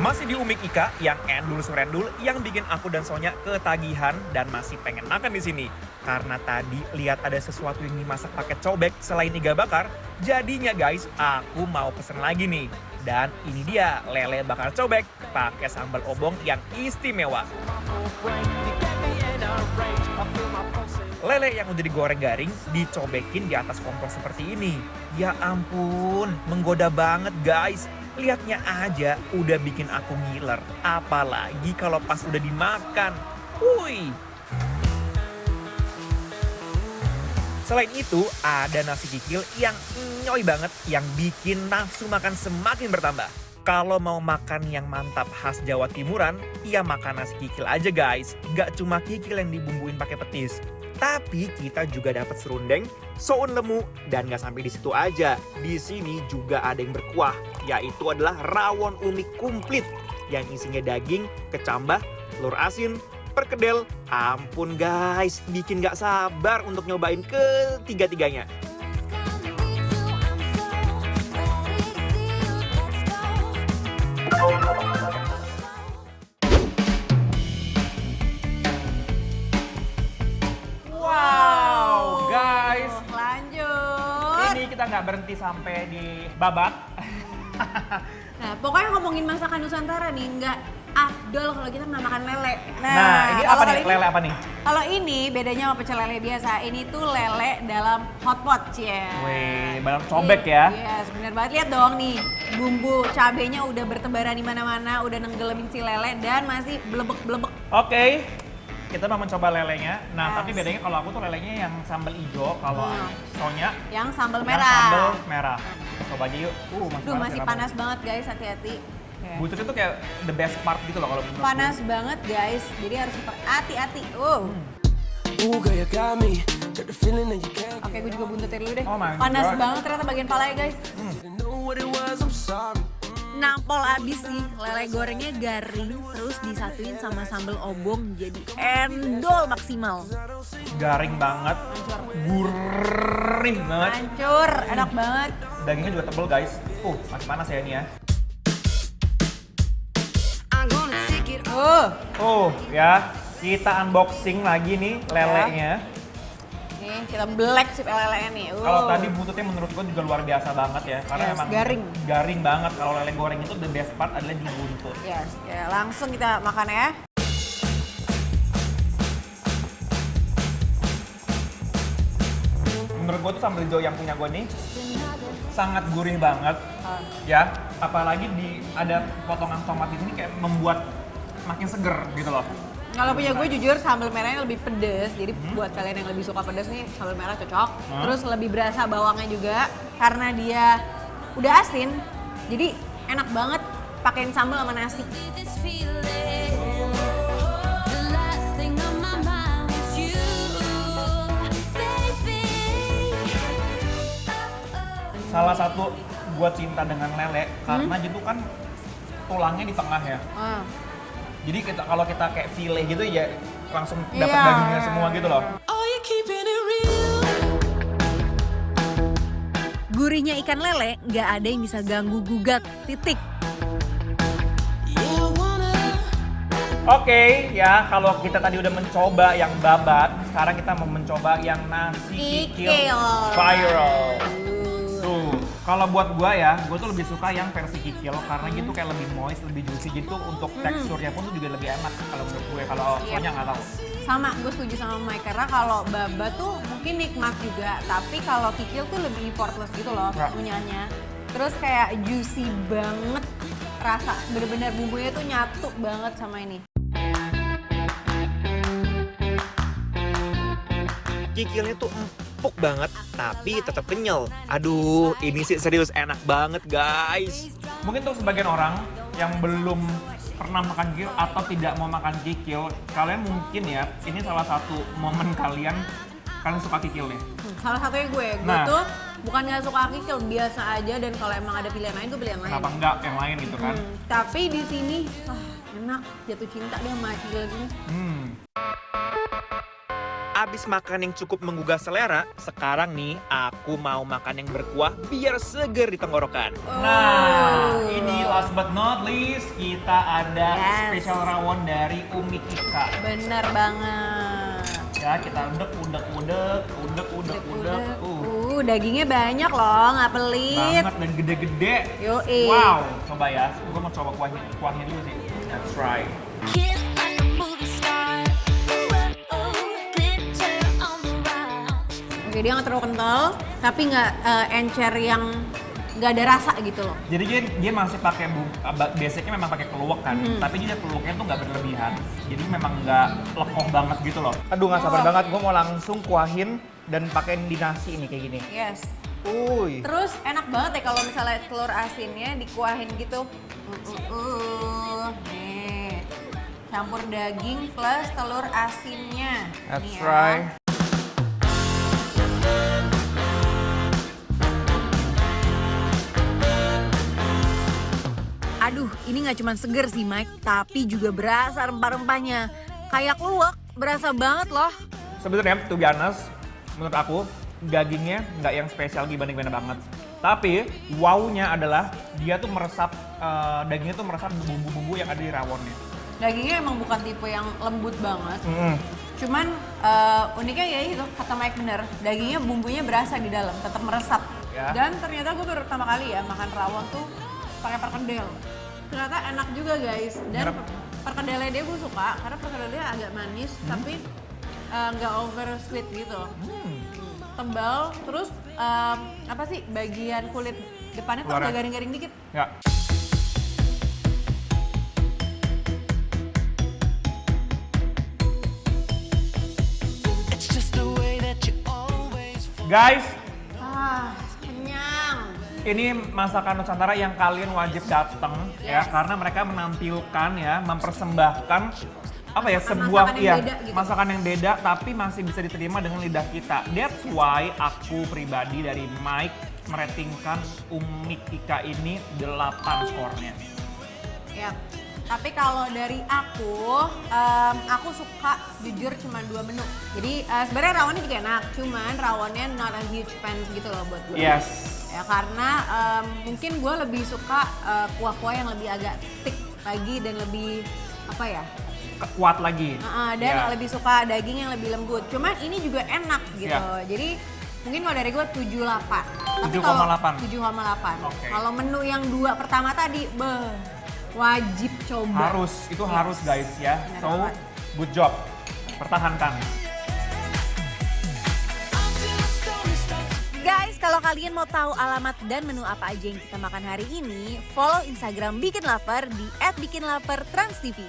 Masih di Umik Ika yang endul surendul yang bikin aku dan Sonya ketagihan dan masih pengen makan di sini. Karena tadi lihat ada sesuatu yang dimasak pakai cobek selain iga bakar, jadinya guys aku mau pesen lagi nih. Dan ini dia lele bakar cobek pakai sambal obong yang istimewa. Lele yang udah digoreng garing dicobekin di atas kompor seperti ini. Ya ampun, menggoda banget guys. Lihatnya aja udah bikin aku ngiler. Apalagi kalau pas udah dimakan. Wuih. Selain itu, ada nasi kikil yang nyoy banget yang bikin nafsu makan semakin bertambah. Kalau mau makan yang mantap khas Jawa Timuran, ya makan nasi kikil aja guys. Gak cuma kikil yang dibumbuin pakai petis. Tapi kita juga dapat serundeng, soun lemu, dan gak sampai di situ aja. Di sini juga ada yang berkuah, yaitu adalah rawon umik komplit yang isinya daging, kecambah, telur asin, perkedel. Ampun guys, bikin gak sabar untuk nyobain ketiga-tiganya. Wow, guys. Lanjut. Ini kita nggak berhenti sampai di babat. Nah, pokoknya ngomongin masakan Nusantara nih, nggak afdol kalau kita nggak makan lele. Nah, ini kalau apa nih? kali ini- Lele apa nih? Kalau ini bedanya sama pecel lele biasa. Ini tuh lele dalam hotpot, cie. Wih, dalam cobek ya. Iya, bener banget. Lihat dong nih, bumbu cabenya udah bertebaran di mana-mana, udah nenggelemin si lele dan masih blebek-blebek. Oke, kita mau mencoba lelenya. Nah, Yes. tapi bedanya kalau aku tuh lelenya yang sambal hijau, kalau Sonya Yang sambal yang merah. sambal merah. Coba aja yuk. Masih panas banget guys, hati-hati. Butut itu kayak the best part gitu loh kalau menurut Panas gue. banget guys, jadi harus super hati-hati. Oke, gue juga buntutin dulu deh. Oh my Panas God. banget ternyata bagian palanya guys. Nampol abis sih, lele gorengnya garing, terus disatuin sama sambal obong jadi endol maksimal. Garing banget, gurih banget. Hancur, enak banget. Dagingnya juga tebel guys. Masih panas ya ini ya. Ya, kita unboxing lagi nih lelenya. Nih, kita belek sih lele nih. Kalau tadi bututnya menurut gue juga luar biasa banget ya, karena Yes, emang garing. garing banget. Kalau lele goreng itu the best part adalah di buntut. Yes, ya, langsung kita makan ya. Menurut gue tuh sambal hijau yang punya gue nih sangat gurih banget, ya. Apalagi ada potongan tomat di sini kayak membuat makin seger gitu loh. Kalau punya gue jujur sambal merahnya lebih pedes, jadi buat kalian yang lebih suka pedes nih sambal merah cocok. Terus lebih berasa bawangnya juga karena dia udah asin, jadi enak banget pakein sambal sama nasi. Salah satu gue cinta dengan lele karena gitu kan tulangnya di tengah ya. Jadi kalau kita kayak file gitu ya langsung dapat Iya. dagingnya semua gitu loh. Gurihnya ikan lele nggak ada yang bisa ganggu gugat, titik. Oke, ya kalau kita tadi udah mencoba yang babat, sekarang kita mau mencoba yang nasi kikil Kikil. viral. Tuh, kalau buat gua ya, gua tuh lebih suka yang versi kikil karena gitu kayak lebih moist, lebih juicy gitu untuk teksturnya pun tuh juga lebih enak kalau menurut gue. Kalau Sonya nggak tahu. Sama, gue setuju sama Mike karena kalau baba tuh mungkin nikmat juga, tapi kalau kikil tuh lebih effortless gitu loh Ya. punyanya. Terus kayak juicy banget, rasa bener-bener bumbunya tuh nyatu banget sama ini. Kikilnya tuh empuk banget, tapi tetap kenyal. Aduh, ini sih serius enak banget guys. Mungkin untuk sebagian orang yang belum pernah makan kikil atau tidak mau makan kikil, kalian mungkin ya, ini salah satu momen kalian suka kikil nih. Salah satunya gue Nah. tuh bukan nggak suka kikil, biasa aja, dan kalau emang ada pilihan lain gue pilih yang lain. Kenapa enggak yang lain gitu kan? Tapi di sini enak, jatuh cinta deh sama kikil gini. abis makan yang cukup menggugah selera, sekarang nih aku mau makan yang berkuah biar seger di tenggorokan. Nah, ini last but not least, kita ada spesial rawon dari Umi Ika. Bener banget. Ya, kita udek. Dagingnya banyak loh, nggak pelit. Banget dan gede-gede. Yoi. Wow, coba ya. Gue mau coba kuahnya dulu sih. Let's try. Oke, dia nggak terlalu kental, tapi nggak encer yang nggak ada rasa gitu loh. Jadi dia masih pakai basicnya memang pakai keluak kan, tapi dia keluaknya tuh nggak berlebihan. Jadi memang nggak lekoh banget gitu loh. Aduh, nggak sabar banget. Gue mau langsung kuahin dan pakein di nasi ini kayak gini. Yes. Uy. Terus enak banget ya kalau misalnya telur asinnya dikuahin gitu. Nih, campur daging plus telur asinnya. Let's Nih ya. try. Aduh, ini nggak cuma seger sih Mike, tapi juga berasa rempah-rempahnya. Kayak keluak, berasa banget loh. Sebenarnya, to be honest, menurut aku dagingnya nggak yang spesial gimana banget. Tapi wow-nya adalah dia tuh meresap, dagingnya tuh meresap bumbu-bumbu yang ada di rawonnya. Dagingnya emang bukan tipe yang lembut banget. Cuman uniknya ya itu, kata Mike bener, dagingnya bumbunya berasa di dalam, tetap meresap. Ya. Dan ternyata gue baru pertama kali ya makan rawon tuh pakai perkedel. Ternyata enak juga guys. Dan perkedelnya dia gue suka karena perkedelnya agak manis tapi nggak over sweet gitu. Tebal, terus apa sih bagian kulit depannya tuh agak garing-garing dikit. Ya. Guys, Kenyang. ini masakan Nusantara yang kalian wajib datang ya, karena mereka menampilkan ya, mempersembahkan apa ya, sebuah masakan yang beda gitu. masakan yang beda tapi masih bisa diterima dengan lidah kita. That's why aku pribadi dari Mike meratingkan Umi Ika ini 8 skornya. Ya. Tapi kalau dari aku suka jujur cuma 2 menu. Jadi sebenarnya rawonnya juga enak, cuman rawonnya not a huge fans gitu loh buat gue. Yes. Ya karena mungkin gue lebih suka kuah-kuah yang lebih agak thick lagi dan lebih apa ya? Kuat lagi. Dan lebih suka daging yang lebih lembut. Cuman ini juga enak gitu. Jadi mungkin kalau dari gue 7,8. Tapi kalau 7,8. Oke. Kalau menu yang 2 pertama tadi, wajib coba. Harus guys ya. Bener So, banget. good job. Pertahankan. Guys, kalau kalian mau tahu alamat dan menu apa aja yang kita makan hari ini, follow Instagram Bikin Lapar di @bikinlapertransTV.